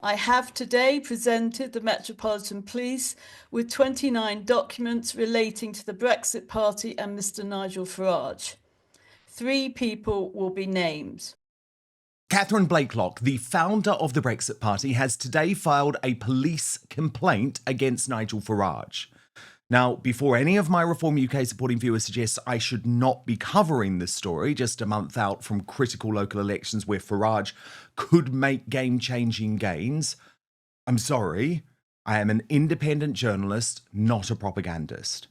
I have today presented the Metropolitan Police with 29 documents relating to the Brexit Party and Mr. Nigel Farage. 3 people will be named. Catherine Blaicklock, the founder of the Brexit Party, has today filed a police complaint against Nigel Farage. Now, before any of my Reform UK supporting viewers suggest I should not be covering this story just a month out from critical local elections where Farage could make game-changing gains, I'm sorry, I am an independent journalist, not a propagandist.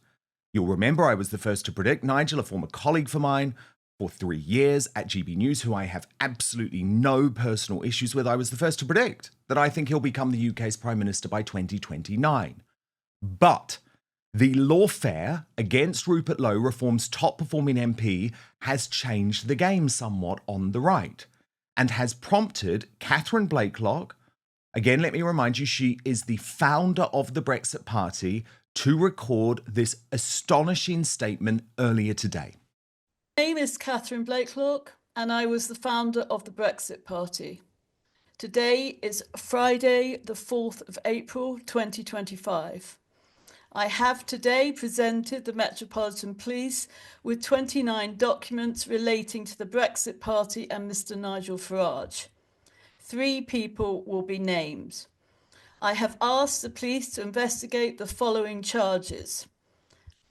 You'll remember I was the first to predict Nigel, a former colleague of mine, for 3 years at GB News, who I have absolutely no personal issues with. I was the first to predict that I think he'll become the UK's Prime Minister by 2029. But the lawfare against Rupert Lowe, Reform's top-performing MP, has changed the game somewhat on the right and has prompted Catherine Blaicklock, again, let me remind you, she is the founder of the Brexit Party, to record this astonishing statement earlier today. My name is Catherine Blaicklock and I was the founder of the Brexit Party. Today is Friday, the 4th of April, 2025. I have today presented the Metropolitan Police with 29 documents relating to the Brexit Party and Mr. Nigel Farage. 3 people will be named. I have asked the police to investigate the following charges.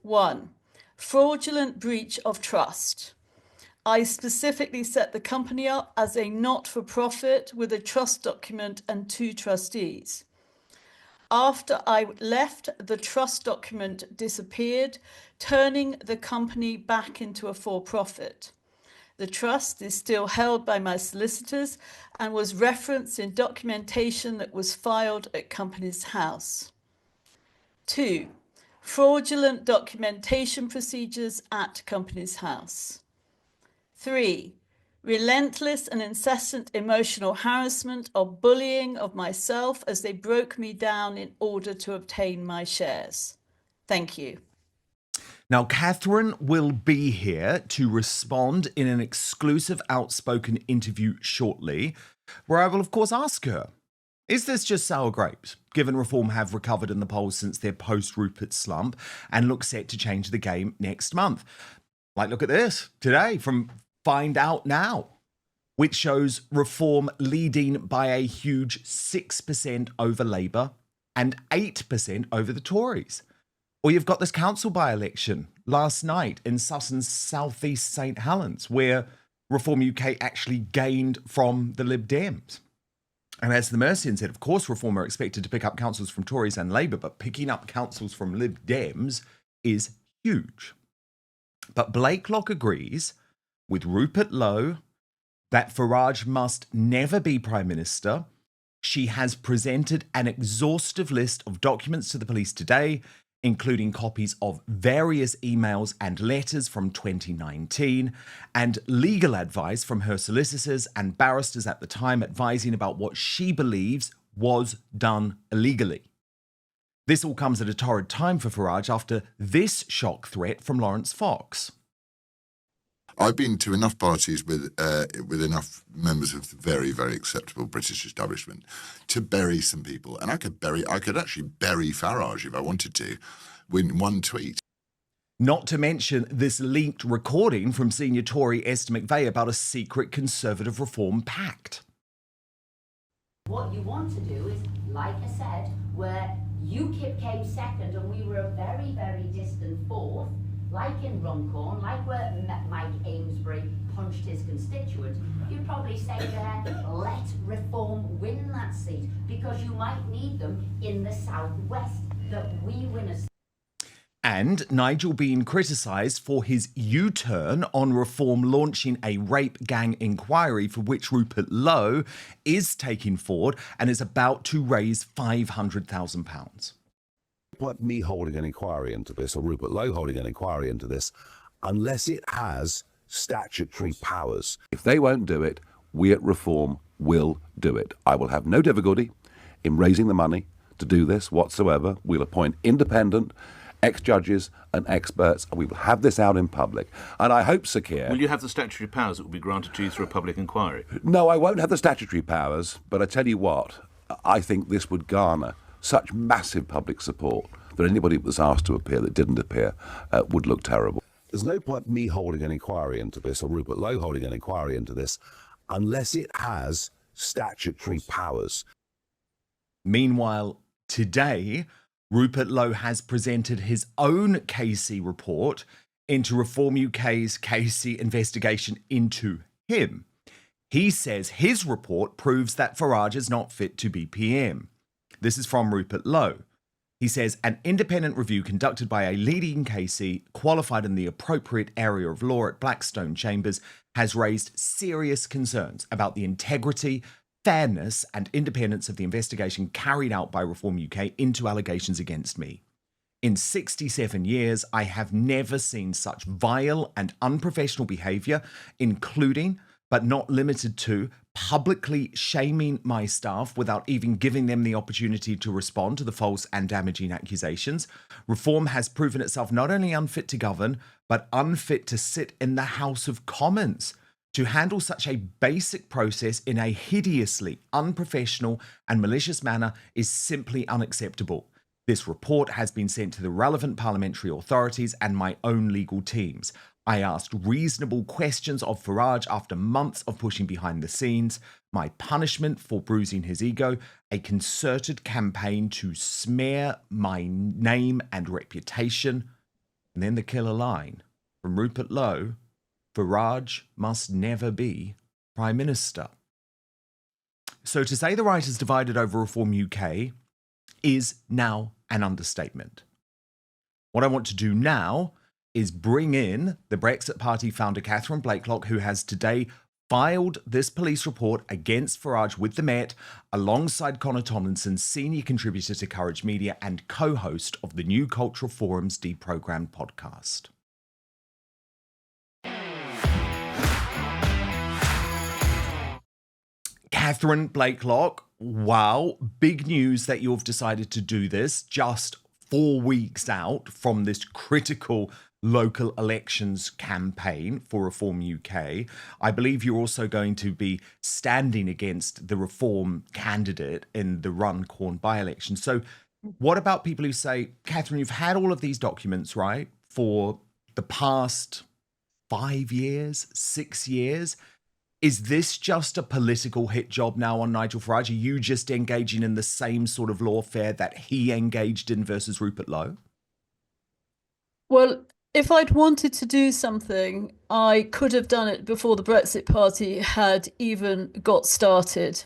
1. Fraudulent breach of trust. I specifically set the company up as a not-for-profit with a trust document and 2 trustees. After I left, the trust document disappeared, turning the company back into a for-profit. The trust is still held by my solicitors and was referenced in documentation that was filed at Companies House. 2. Fraudulent documentation procedures at Companies House. 3. Relentless and incessant emotional harassment or bullying of myself as they broke me down in order to obtain my shares. Thank you. Now, Catherine will be here to respond in an exclusive Outspoken interview shortly, where I will, of course, ask her, is this just sour grapes, given Reform have recovered in the polls since their post-Rupert slump and look set to change the game next month? Like, look at this today from Find Out Now, which shows Reform leading by a huge 6% over Labour and 8% over the Tories. Or you've got this council by-election last night in Sutton's southeast St Helens, where Reform UK actually gained from the Lib Dems. And as the Mercian said, of course, Reform are expected to pick up councils from Tories and Labour, but picking up councils from Lib Dems is huge. But Blakelock agrees with Rupert Lowe that Farage must never be Prime Minister. She has presented an exhaustive list of documents to the police today, including copies of various emails and letters from 2019 and legal advice from her solicitors and barristers at the time advising about what she believes was done illegally. This all comes at a torrid time for Farage after this shock threat from Lawrence Fox. I've been to enough parties with enough members of the very, very acceptable British establishment to bury some people, and I could actually bury Farage if I wanted to, in one tweet. Not to mention this leaked recording from senior Tory Esther McVeigh about a secret Conservative Reform pact. What you want to do is, like I said, where UKIP came second and we were a very, very distant fourth, like in Runcorn, like where Mike Amesbury punched his constituents, you'd probably say there, let Reform win that seat, because you might need them in the southwest, that we win a seat. And Nigel being criticised for his U-turn on Reform launching a rape gang inquiry for which Rupert Lowe is taking forward and is about to raise £500,000. Like me holding an inquiry into this, or Rupert Lowe holding an inquiry into this, unless it has statutory powers. If they won't do it, we at Reform will do it. I will have no difficulty in raising the money to do this whatsoever. We'll appoint independent ex-judges and experts, and we will have this out in public. And I hope, Sir Keir... Will you have the statutory powers that will be granted to you through a public inquiry? No, I won't have the statutory powers, but I tell you what, I think this would garner such massive public support that anybody that was asked to appear that didn't appear would look terrible. There's no point me holding an inquiry into this, or Rupert Lowe holding an inquiry into this, unless it has statutory powers. Meanwhile, today, Rupert Lowe has presented his own KC report into Reform UK's KC investigation into him. He says his report proves that Farage is not fit to be PM. This is from Rupert Lowe. He says an independent review conducted by a leading KC qualified in the appropriate area of law at Blackstone Chambers has raised serious concerns about the integrity, fairness and independence of the investigation carried out by Reform UK into allegations against me. In 67 years, I have never seen such vile and unprofessional behaviour, including, but not limited to, publicly shaming my staff without even giving them the opportunity to respond to the false and damaging accusations. Reform has proven itself not only unfit to govern, but unfit to sit in the House of Commons. To handle such a basic process in a hideously unprofessional and malicious manner is simply unacceptable. This report has been sent to the relevant parliamentary authorities and my own legal teams. I asked reasonable questions of Farage after months of pushing behind the scenes. My punishment for bruising his ego, a concerted campaign to smear my name and reputation. And then the killer line from Rupert Lowe, Farage must never be Prime Minister. So to say the right is divided over Reform UK is now an understatement. What I want to do now is bring in the Brexit Party founder, Catherine Blaicklock, who has today filed this police report against Farage with the Met, alongside Connor Tomlinson, senior contributor to Courage Media and co-host of the New Cultural Forum's Deprogrammed podcast. Catherine Blaicklock, wow, big news that you've decided to do this just 4 weeks out from this critical local elections campaign for Reform UK. I believe you're also going to be standing against the Reform candidate in the Runcorn by-election. So what about people who say, Catherine, you've had all of these documents, right, for the past 5 years, 6 years. Is this just a political hit job now on Nigel Farage? Are you just engaging in the same sort of lawfare that he engaged in versus Rupert Lowe? Well, if I'd wanted to do something, I could have done it before the Brexit Party had even got started.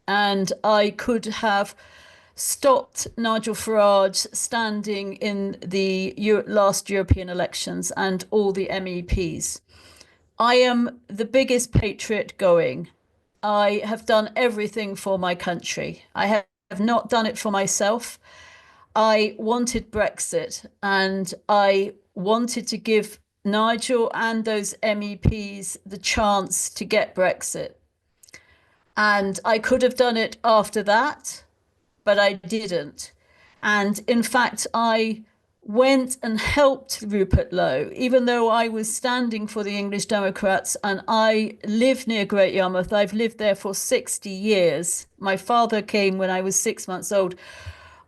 And I could have stopped Nigel Farage standing in the last European elections and all the MEPs. I am the biggest patriot going. I have done everything for my country. I have not done it for myself. I wanted Brexit, and I wanted to give Nigel and those MEPs the chance to get Brexit. And I could have done it after that, but I didn't. And in fact, I went and helped Rupert Lowe, even though I was standing for the English Democrats and I live near Great Yarmouth. I've lived there for 60 years. My father came when I was 6 months old.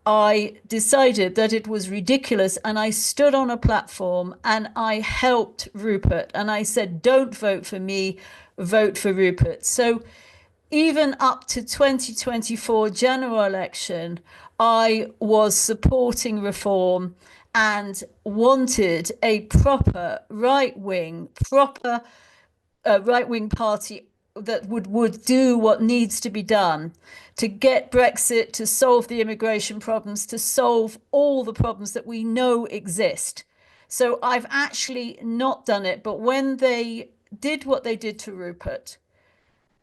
I decided that it was ridiculous, and I stood on a platform and I helped Rupert, and I said, don't vote for me, vote for Rupert. So even up to 2024 general election, I was supporting reform and wanted a proper right-wing party that would do what needs to be done to get Brexit, to solve the immigration problems, to solve all the problems that we know exist. So I've actually not done it. But when they did what they did to Rupert,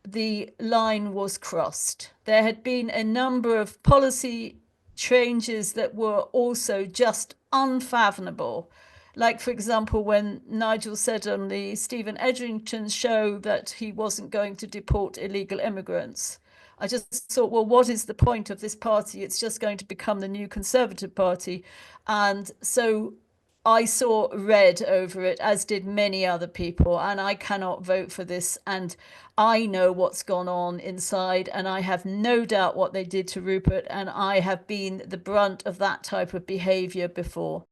the line was crossed. There had been a number of policy changes that were also just unfathomable. Like, for example, when Nigel said on the Stephen Edrington show that he wasn't going to deport illegal immigrants. I just thought, well, what is the point of this party? It's just going to become the new Conservative Party. And so I saw red over it, as did many other people, and I cannot vote for this. And I know what's gone on inside, and I have no doubt what they did to Rupert, and I have been the brunt of that type of behaviour before.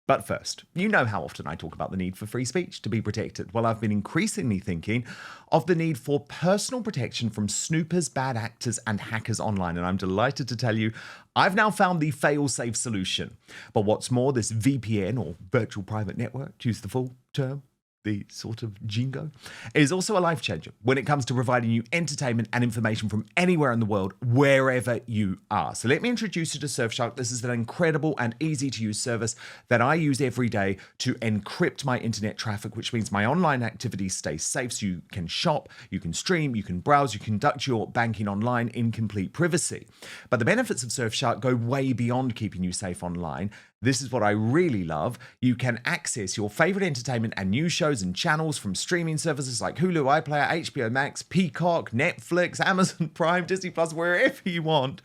But first, you know how often I talk about the need for free speech to be protected. Well, I've been increasingly thinking of the need for personal protection from snoopers, bad actors, and hackers online. And I'm delighted to tell you, I've now found the fail-safe solution. But what's more, this VPN, or virtual private network, to use the full term, the sort of jingo, is also a life changer when it comes to providing you entertainment and information from anywhere in the world, wherever you are. So let me introduce you to Surfshark. This is an incredible and easy to use service that I use every day to encrypt my internet traffic, which means my online activities stay safe. So you can shop, you can stream, you can browse, you conduct your banking online in complete privacy. But the benefits of Surfshark go way beyond keeping you safe online. This is what I really love. You can access your favorite entertainment and news shows and channels from streaming services like Hulu, iPlayer, HBO Max, Peacock, Netflix, Amazon Prime, Disney Plus, wherever you want,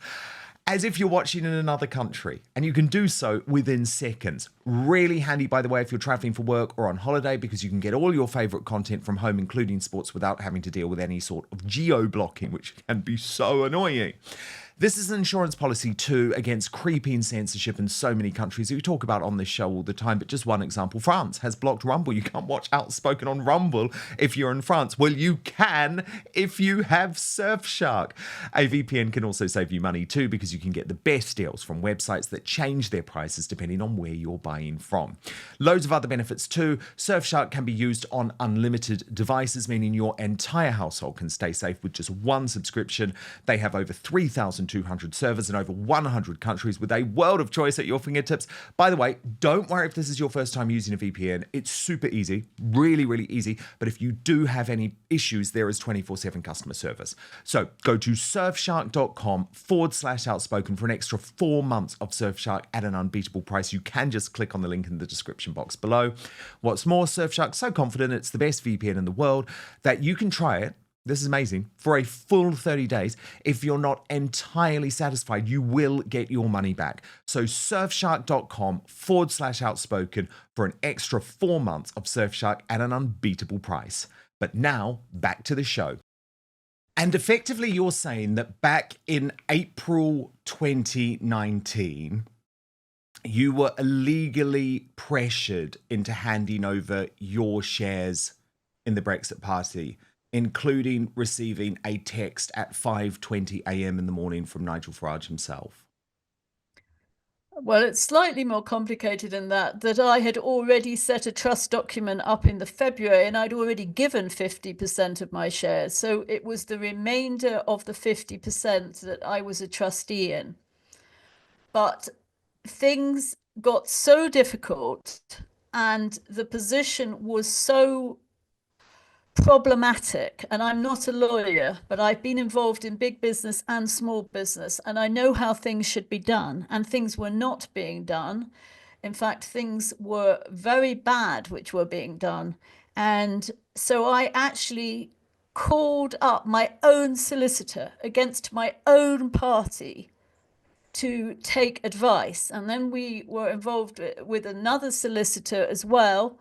as if you're watching in another country. And you can do so within seconds. Really handy, by the way, if you're traveling for work or on holiday, because you can get all your favorite content from home, including sports, without having to deal with any sort of geo-blocking, which can be so annoying. This is an insurance policy too against creeping censorship in so many countries that we talk about on this show all the time. But just one example, France has blocked Rumble. You can't watch Outspoken on Rumble if you're in France. Well, you can if you have Surfshark. A VPN can also save you money too, because you can get the best deals from websites that change their prices depending on where you're buying from. Loads of other benefits too. Surfshark can be used on unlimited devices, meaning your entire household can stay safe with just one subscription. They have over 3,200 servers in over 100 countries with a world of choice at your fingertips. By the way, don't worry if this is your first time using a VPN. It's super easy, really, really easy. But if you do have any issues, there is 24/7 customer service. So go to surfshark.com/outspoken for an extra 4 months of Surfshark at an unbeatable price. You can just click on the link in the description box below. What's more, Surfshark's so confident it's the best VPN in the world that you can try it. This is amazing. For a full 30 days, if you're not entirely satisfied, you will get your money back. So surfshark.com/outspoken for an extra 4 months of Surfshark at an unbeatable price. But now, back to the show. And effectively, you're saying that back in April 2019, you were illegally pressured into handing over your shares in the Brexit Party, including receiving a text at 5:20 a.m. in the morning from Nigel Farage himself. Well, it's slightly more complicated than that I had already set a trust document up in the February, and I'd already given 50% of my shares. So it was the remainder of the 50% that I was a trustee in. But things got so difficult and the position was so problematic, and I'm not a lawyer, but I've been involved in big business and small business, and I know how things should be done, and things were not being done. In fact, things were very bad which were being done. And so I actually called up my own solicitor against my own party to take advice, and then we were involved with another solicitor as well.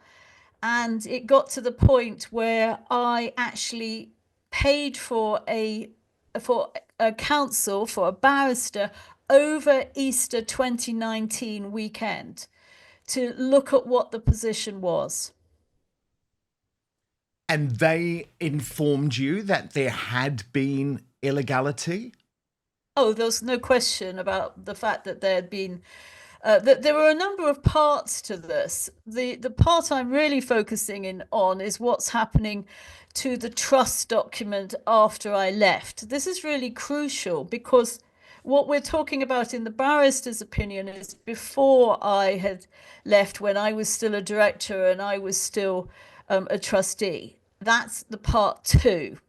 And it got to the point where I actually paid for a counsel, for a barrister, over Easter 2019 weekend to look at what the position was. And they informed you that there had been illegality? Oh, there's no question about the fact that there had been that there were a number of parts to this. The part I'm really focusing in on is what's happening to the trust document after I left. This is really crucial because what we're talking about in the barrister's opinion is before I had left, when I was still a director and I was still a trustee. That's the part two.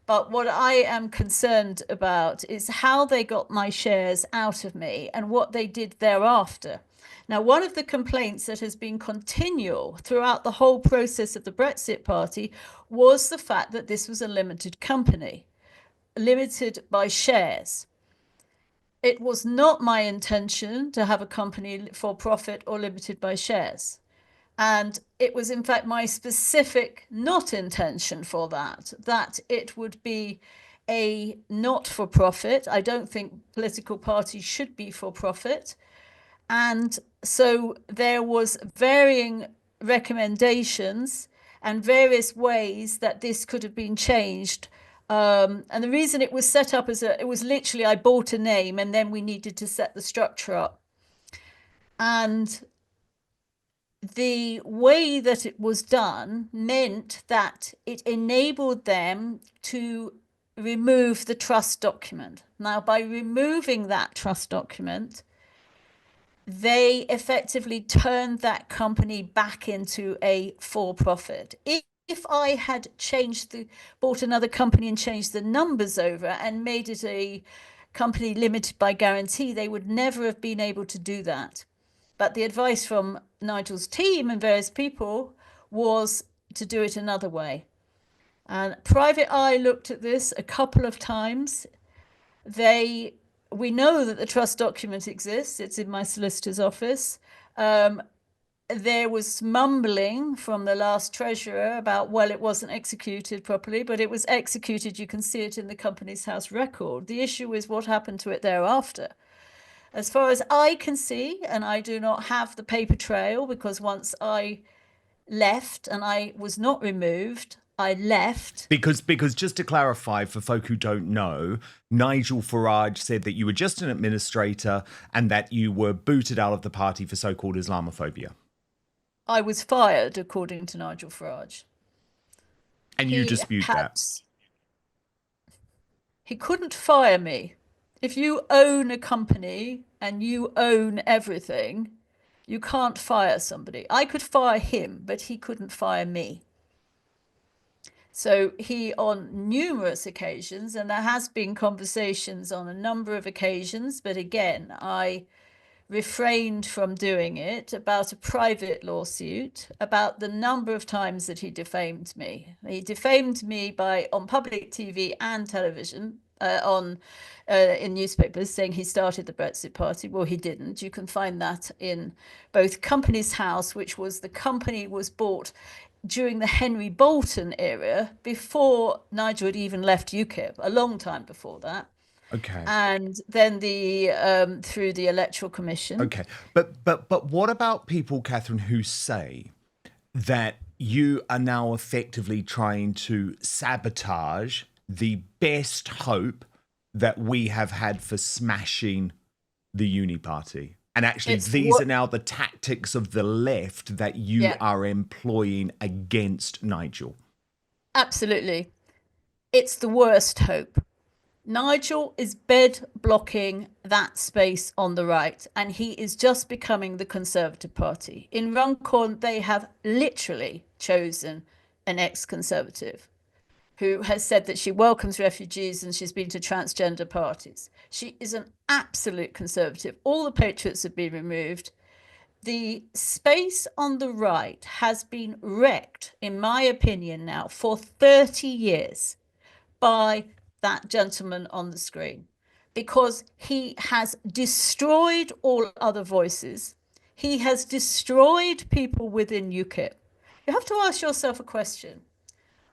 But what I am concerned about is how they got my shares out of me and what they did thereafter. Now, one of the complaints that has been continual throughout the whole process of the Brexit Party was the fact that this was a limited company, limited by shares. It was not my intention to have a company for profit or limited by shares. And it was, in fact, my specific not intention for that it would be a not for profit. I don't think political parties should be for profit. And so there was varying recommendations and various ways that this could have been changed. And the reason it was set up it was literally, I bought a name and then we needed to set the structure up. And the way that it was done meant that it enabled them to remove the trust document. Now, by removing that trust document, they effectively turned that company back into a for-profit. If I had bought another company and changed the numbers over and made it a company limited by guarantee, they would never have been able to do that. But the advice from Nigel's team and various people was to do it another way. And Private Eye looked at this a couple of times. We know that the trust document exists. It's in my solicitor's office. There was mumbling from the last treasurer about, well, it wasn't executed properly, but it was executed. You can see it in the Companies House record. The issue is what happened to it thereafter. As far as I can see, and I do not have the paper trail, because once I left and I was not removed, I left. Because just to clarify for folk who don't know, Nigel Farage said that you were just an administrator and that you were booted out of the party for so-called Islamophobia. I was fired, according to Nigel Farage. And you dispute that? He couldn't fire me. If you own a company and you own everything, you can't fire somebody. I could fire him, but he couldn't fire me. So he, on numerous occasions, and there has been conversations on a number of occasions, but again, I refrained from doing it, about a private lawsuit, about the number of times that he defamed me. He defamed me on public TV and television, in newspapers, saying he started the Brexit Party. Well, he didn't. You can find that in both Companies House, which was the company was bought during the Henry Bolton era, before Nigel had even left UKIP, a long time before that. Okay. And then through the Electoral Commission. Okay. But what about people, Catherine, who say that you are now effectively trying to sabotage the best hope that we have had for smashing the Uni Party? And actually, these are now the tactics of the left that you are employing against Nigel. Absolutely. It's the worst hope. Nigel is bed blocking that space on the right, and he is just becoming the Conservative Party. In Runcorn, they have literally chosen an ex-Conservative who has said that she welcomes refugees and she's been to transgender parties. She is an absolute Conservative. All the Patriots have been removed. The space on the right has been wrecked, in my opinion now, for 30 years by that gentleman on the screen, because he has destroyed all other voices. He has destroyed people within UKIP. You have to ask yourself a question.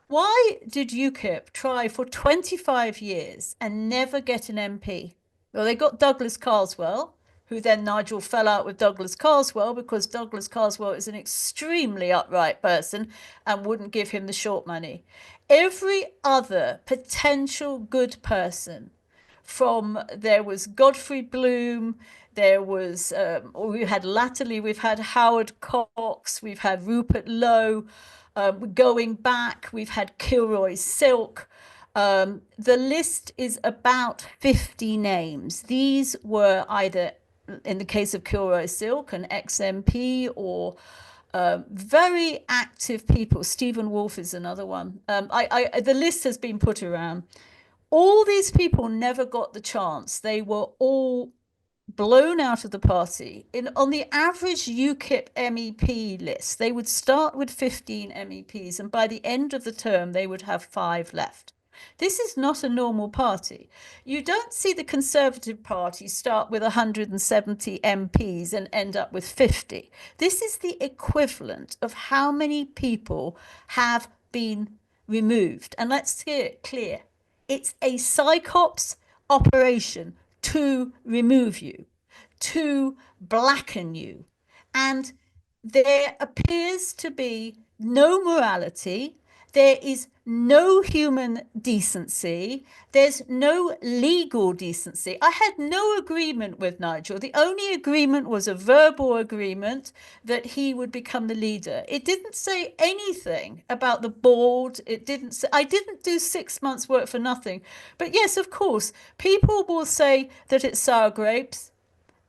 Why did UKIP try for 25 years and never get an MP? Well, they got Douglas Carswell, who then Nigel fell out with Douglas Carswell because Douglas Carswell is an extremely upright person and wouldn't give him the short money. Every other potential good person, there was Godfrey Bloom, there was, we've had Howard Cox, we've had Rupert Lowe, going back, we've had Kilroy Silk. The list is about 50 names. These were either, in the case of Kilroy Silk, an ex-MP, or very active people. Stephen Wolfe is another one. The list has been put around. All these people never got the chance. They were all blown out of the party. On the average UKIP MEP list, they would start with 15 MEPs, and by the end of the term, they would have 5 left. This is not a normal party. You don't see the Conservative Party start with 170 MPs and end up with 50. This is the equivalent of how many people have been removed. And let's get it clear. It's a psychops operation to remove you, to blacken you. And there appears to be no morality. There is no human decency. There's no legal decency. I had no agreement with Nigel. The only agreement was a verbal agreement that he would become the leader. It didn't say anything about the board. It didn't say, I didn't do 6 months' work for nothing. But yes, of course, people will say that it's sour grapes.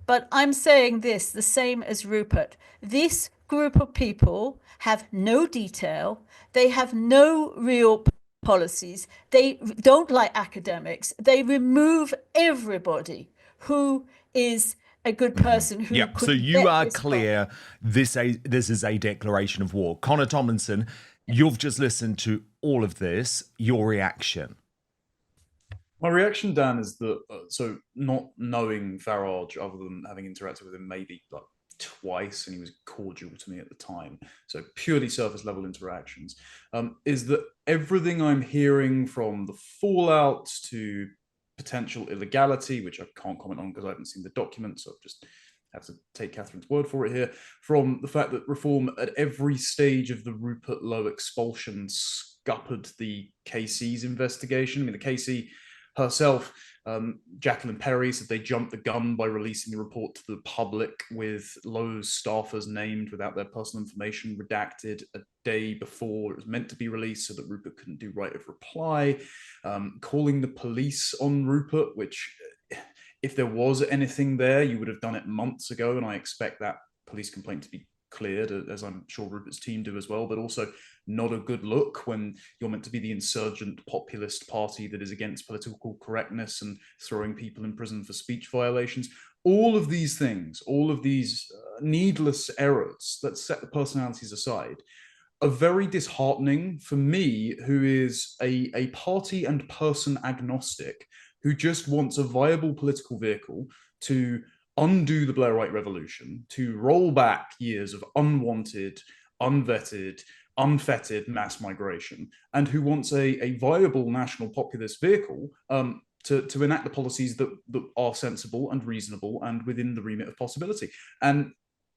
But I'm saying this, the same as Rupert. This group of people have no detail. They have no real policies. They don't like academics. They remove everybody who is a good person. Who Yep. could So you get are this clear. This is a declaration of war. Connor Tomlinson, you've just listened to all of this. Your reaction? My reaction, Dan, is that so not knowing Farage, other than having interacted with him maybe like twice, and he was cordial to me at the time, so purely surface level interactions, is that everything I'm hearing, from the fallout to potential illegality, which I can't comment on because I haven't seen the document, so I just have to take Catherine's word for it here, from the fact that Reform at every stage of the Rupert Lowe expulsion scuppered the KC's investigation. I mean, the KC herself, Jacqueline Perry, said they jumped the gun by releasing the report to the public with Lowe's staffers named without their personal information redacted a day before it was meant to be released so that Rupert couldn't do right of reply, calling the police on Rupert, which, if there was anything there, you would have done it months ago, and I expect that police complaint to be cleared, as I'm sure Rupert's team do as well, but also not a good look when you're meant to be the insurgent populist party that is against political correctness and throwing people in prison for speech violations. All of these things, all of these needless errors, let's set the personalities aside, are very disheartening for me, who is a party and person agnostic, who just wants a viable political vehicle to undo the Blairite revolution, to roll back years of unwanted, unvetted, unfettered mass migration, and who wants a viable national populist vehicle to enact the policies that are sensible and reasonable and within the remit of possibility. And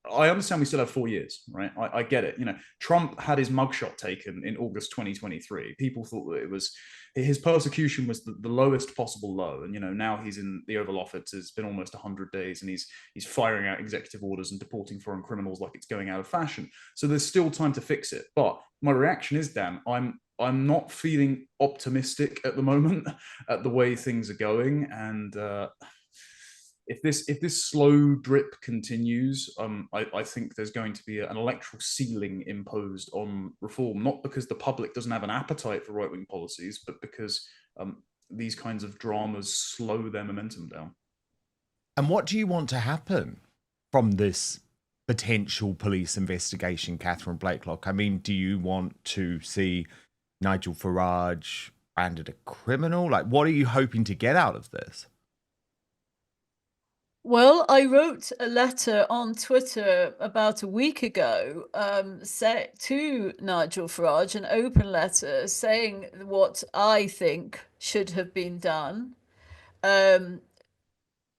I understand we still have 4 years, right? I get it. You know, Trump had his mugshot taken in August 2023. People thought that it was, his persecution was the lowest possible low. And, you know, now he's in the Oval Office. It's been almost 100 days and he's firing out executive orders and deporting foreign criminals like it's going out of fashion. So there's still time to fix it. But my reaction is, Dan, I'm not feeling optimistic at the moment at the way things are going. And, if this slow drip continues, I think there's going to be an electoral ceiling imposed on Reform, not because the public doesn't have an appetite for right-wing policies, but because these kinds of dramas slow their momentum down. And what do you want to happen from this potential police investigation, Catherine Blakelock? I mean, do you want to see Nigel Farage branded a criminal? Like, what are you hoping to get out of this? Well, I wrote a letter on Twitter about a week ago to Nigel Farage, an open letter saying what I think should have been done.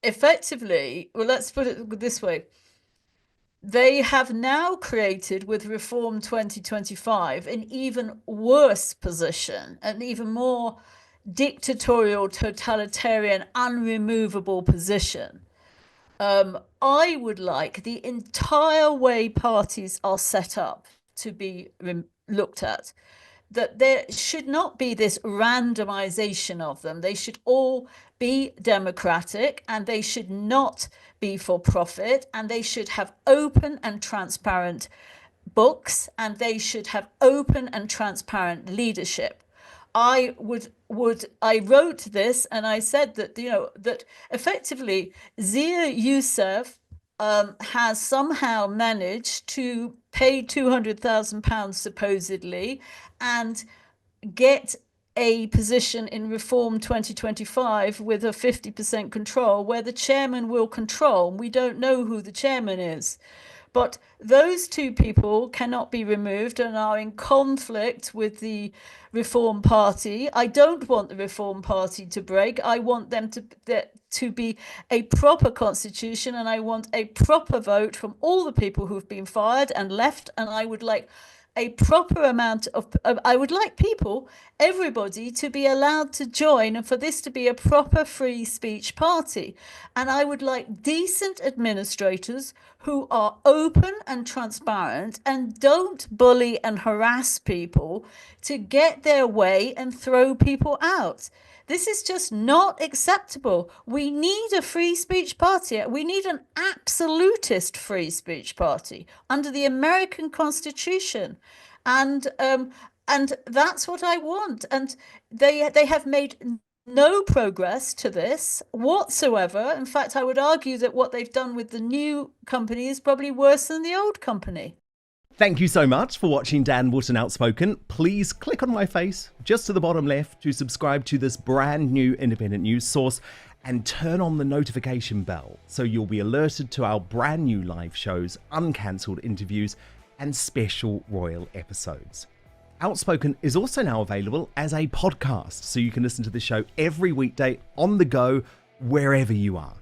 Effectively, well, let's put it this way. They have now created, with Reform 2025, an even worse position, an even more dictatorial, totalitarian, unremovable position. I would like the entire way parties are set up to be looked at, that there should not be this randomization of them. They should all be democratic and they should not be for profit, and they should have open and transparent books, and they should have open and transparent leadership. I wrote this and I said that, you know, that effectively Zia Youssef has somehow managed to pay £200,000 supposedly and get a position in Reform 2025 with a 50% control where the chairman will control. We don't know who the chairman is. But those two people cannot be removed and are in conflict with the Reform Party. I don't want the Reform Party to break. I want them to be a proper constitution, and I want a proper vote from all the people who've been fired and left. And I would like a proper amount of, I would like people, everybody, to be allowed to join and for this to be a proper free speech party. And I would like decent administrators who are open and transparent and don't bully and harass people to get their way and throw people out. This is just not acceptable. We need a free speech party. We need an absolutist free speech party under the American Constitution. And that's what I want. And they have made no progress to this whatsoever. In fact, I would argue that what they've done with the new company is probably worse than the old company. Thank you so much for watching Dan Wootton Outspoken. Please click on my face just to the bottom left to subscribe to this brand new independent news source and turn on the notification bell so you'll be alerted to our brand new live shows, uncancelled interviews and special royal episodes. Outspoken is also now available as a podcast, so you can listen to the show every weekday on the go wherever you are.